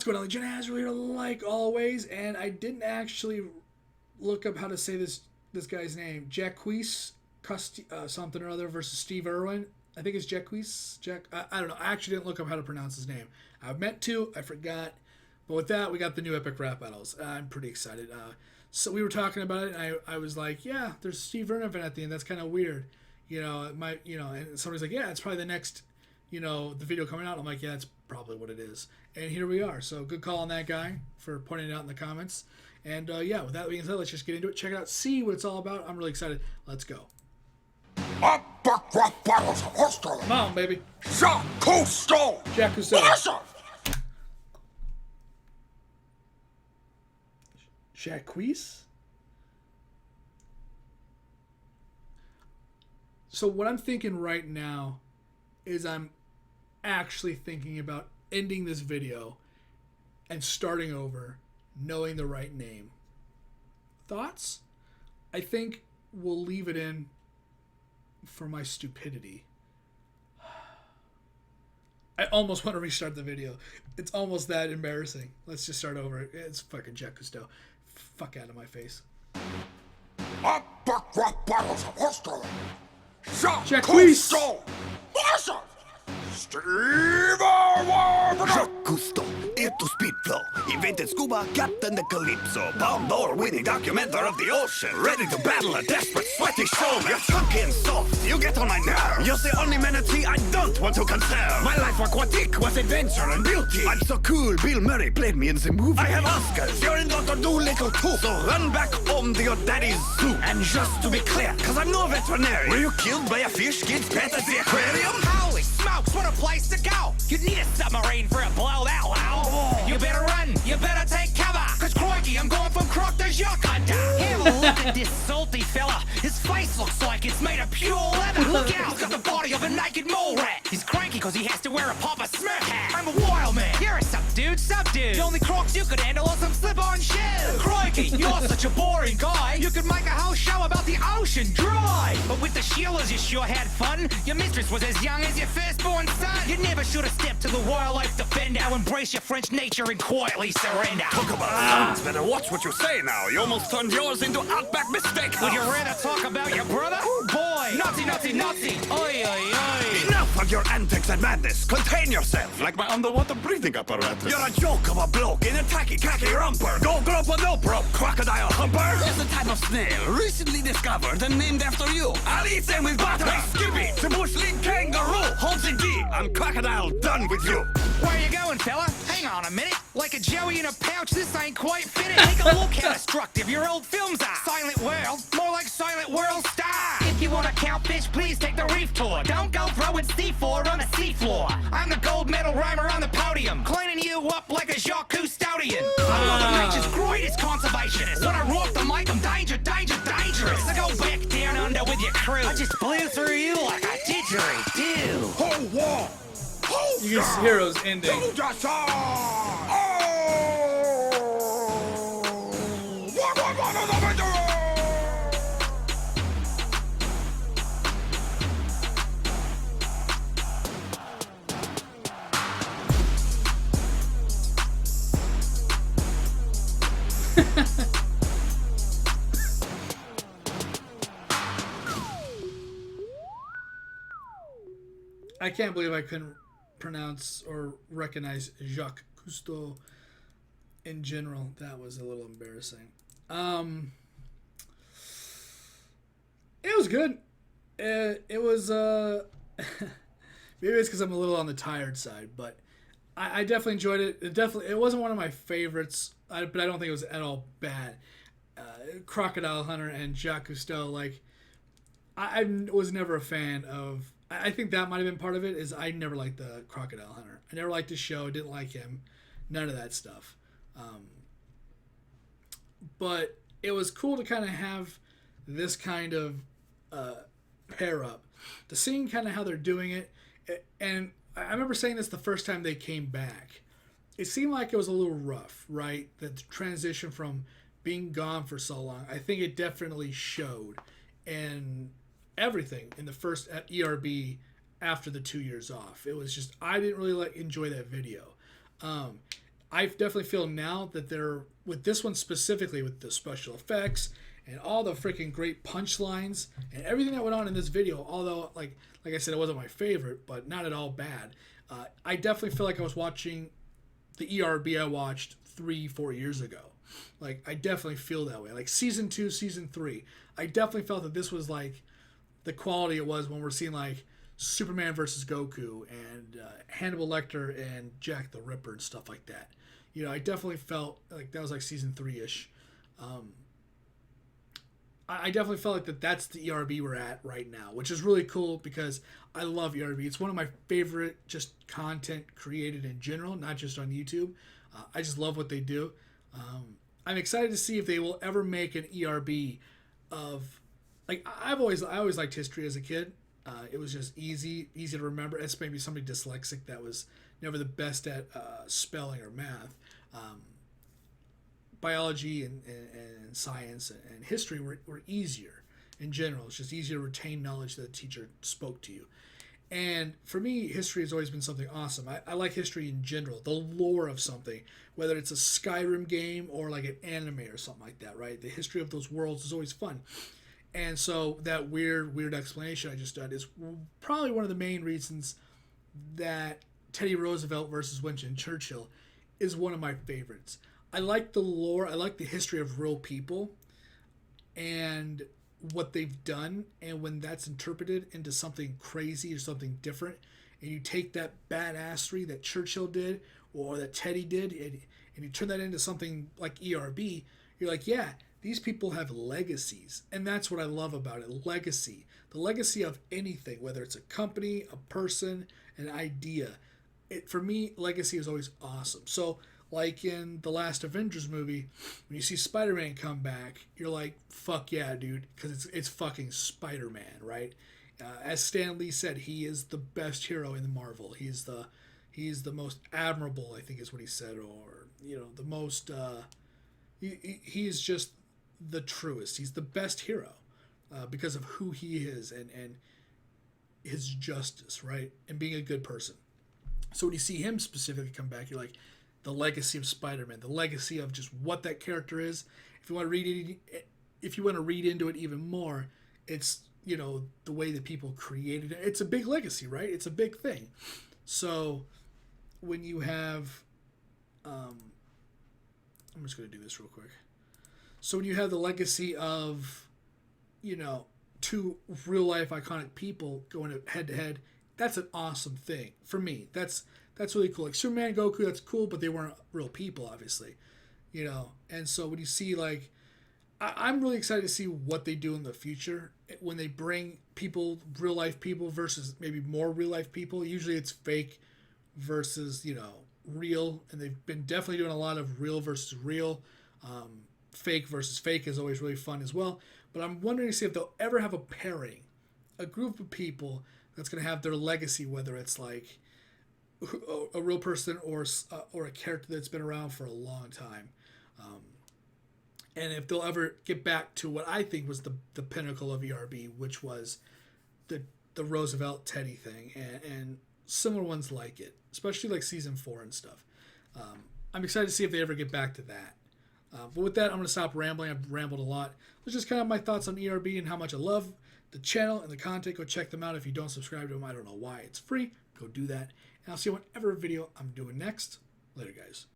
What's going on? Jazz here, like always, and I didn't actually look up how to say this guy's name. Jacques Cousteau, something or other versus Steve Irwin. I think it's Jacques. I don't know. I actually didn't look up how to pronounce his name. I meant to. I forgot. But with that, we got the new epic rap battles. I'm pretty excited. So we were talking about it, and I was like, yeah, there's Steve Irwin at the end. That's kind of weird. It might, and somebody's like, yeah, it's probably the next, the video coming out. I'm like, yeah, that's probably what it is. And here we are. So good call on that guy for pointing it out in the comments. And yeah, with that being said, let's just get into it. Check it out. See what it's all about. I'm really excited. Let's go. Come on, baby. Jacques Cousteau. Jacques Cousteau. Jacques? So what I'm thinking right now is I'm actually thinking about ending this video and starting over, knowing the right name. Thoughts? I think we'll leave it in for my stupidity. I almost want to restart the video. It's almost that embarrassing. Let's just start over. It's fucking Jacques Cousteau. Fuck out of my face. Jacques Cousteau. Steve Irwin. Jacques Cousteau, into speed flow. Invented scuba, captain the Calypso. Palme d'Or winning documenter of the ocean. Ready to battle a desperate, sweaty show. You're chunky and soft, you get on my nerve. You're the only manatee I don't want to conserve. My life aquatic was adventure and beauty. I'm so cool, Bill Murray played me in the movie. I have Oscars, you're in Dr. Dolittle too. So run back home to your daddy's zoo. And just to be clear, cause I'm no veterinarian. Were you killed by a fish kid's pet at the aquarium? Holy smokes, what a place to go! You'd need a submarine for a blow that loud. You better run, you better take cover. Cause crikey, I'm going from croc to Jacques Hunter. Have a look at this salty fella. His face looks like it's made of pure leather. Look out, he's got the body of a naked mole rat. He's cranky cause he has to wear a Papa Smurf hat. I'm a wild man. You're a subdude. The only crocs you could handle are some slip-on shoes. Crikey, you're such a boring guy. You could make a whole show about the ocean dry. But with the Sheilas, you sure had fun. Your mistress was as young as your firstborn son. You never should have stepped to the wildlife defender. Embrace your French nature and quietly surrender. Talk about sons, better watch what you say now. You almost turned yours into Outback mistake. Would you rather talk about your brother? Boy, Nazi. Oi, oi, oi. Enough of your antics and madness. Contain yourself, like my underwater breathing apparatus. You're a joke of a bloke in a tacky khaki romper. Go grope a dope rope, crocodile humper. There's a type of snail recently discovered and named after you. I'll eat them with butter. Hey, Skippy, the bush league kangaroo. Holds a D, I'm crocodile done with you. Where you going, fella? Hang on a minute. Like a joey in a pouch, this ain't quite fitting. Take a look how destructive your old films are. Silent World, more like Silent World Star. If you want to count fish, please take the reef tour. Don't go throwing C4 on the seafloor. I'm the gold medal rhymer on the podium, cleaning you up like a Jacques Cousteaudian. I'm one of nature's greatest conservationists. When I rock the mic, I'm dangerous. So go back down under with your crew. I just blew through you like a didgeridoo. Whole war. You can see Heroes ending. I can't believe I couldn't pronounce or recognize Jacques Cousteau in general. That was a little embarrassing. It was good. It was maybe it's because I'm a little on the tired side, but I definitely enjoyed it. It wasn't one of my favorites, but I don't think it was at all bad. Crocodile Hunter and Jacques Cousteau, like I was never a fan of. I think that might have been part of it. Is I never liked the Crocodile Hunter. I never liked the show. Didn't like him. None of that stuff. But it was cool to kind of have this kind of pair up. To seeing kind of how they're doing it. And I remember saying this the first time they came back. It seemed like it was a little rough, right? The transition from being gone for so long. I think it definitely showed. And everything in the first ERB after the 2 years off. It was just, I didn't really enjoy that video. I definitely feel now that they're, with this one specifically, with the special effects and all the freaking great punchlines and everything that went on in this video, although like I said, it wasn't my favorite, but not at all bad. I definitely feel like I was watching the ERB I watched 3-4 years ago. Like, I definitely feel that way. Like season 2, season 3, I definitely felt that this was like the quality it was when we're seeing like Superman versus Goku and Hannibal Lecter and Jack the Ripper and stuff like that. You know, I definitely felt like that was like season 3-ish. I definitely felt like that's the ERB we're at right now, which is really cool because I love ERB. It's one of my favorite just content created in general, not just on YouTube. I just love what they do. I'm excited to see if they will ever make an ERB of, like, I always liked history as a kid. It was just easy to remember. It's maybe somebody dyslexic that was never the best at spelling or math. Biology and science and history were easier in general. It's just easier to retain knowledge that the teacher spoke to you. And for me, history has always been something awesome. I like history in general, the lore of something, whether it's a Skyrim game or like an anime or something like that, right? The history of those worlds is always fun. And so that weird explanation I just did is probably one of the main reasons that Teddy Roosevelt versus Winston Churchill is one of my favorites. I like the lore. I like the history of real people and what they've done. And when that's interpreted into something crazy or something different, and you take that badassery that Churchill did or that Teddy did, and you turn that into something like ERB, you're like, yeah, these people have legacies. And that's what I love about it, legacy. The legacy of anything, whether it's a company, a person, an idea. For me, legacy is always awesome. So, like in the last Avengers movie, when you see Spider-Man come back, you're like, fuck yeah, dude, because it's fucking Spider-Man, right? As Stan Lee said, he is the best hero in the Marvel. He's the most admirable, I think is what he said, or, you know, the most, he is just the truest. He's the best hero because of who he is and his justice, right? And being a good person. So when you see him specifically come back, you're like, the legacy of Spider-Man, the legacy of just what that character is. If you want to read into it even more, it's, you know, the way that people created it. It's a big legacy, right? It's a big thing. So when you have, I'm just going to do this real quick. So when you have the legacy of, you know, two real life iconic people going head to head, that's an awesome thing for me. That's really cool. Like Superman, Goku, that's cool, but they weren't real people, obviously, you know. And so when you see, like, I'm really excited to see what they do in the future when they bring people, real life people versus maybe more real life people. Usually it's fake versus, you know, real, and they've been definitely doing a lot of real versus real. Fake versus fake is always really fun as well. But I'm wondering to see if they'll ever have a pairing, a group of people that's going to have their legacy, whether it's like a real person or a character that's been around for a long time, and if they'll ever get back to what I think was the pinnacle of ERB, which was the Roosevelt Teddy thing and similar ones like it, especially like season 4 and stuff. I'm excited to see if they ever get back to that. But with that, I'm going to stop rambling. I've rambled a lot. It's just kind of my thoughts on ERB and how much I love the channel and the content. Go check them out. If you don't subscribe to them, I don't know why. It's free. Go do that. And I'll see you on whatever video I'm doing next. Later, guys.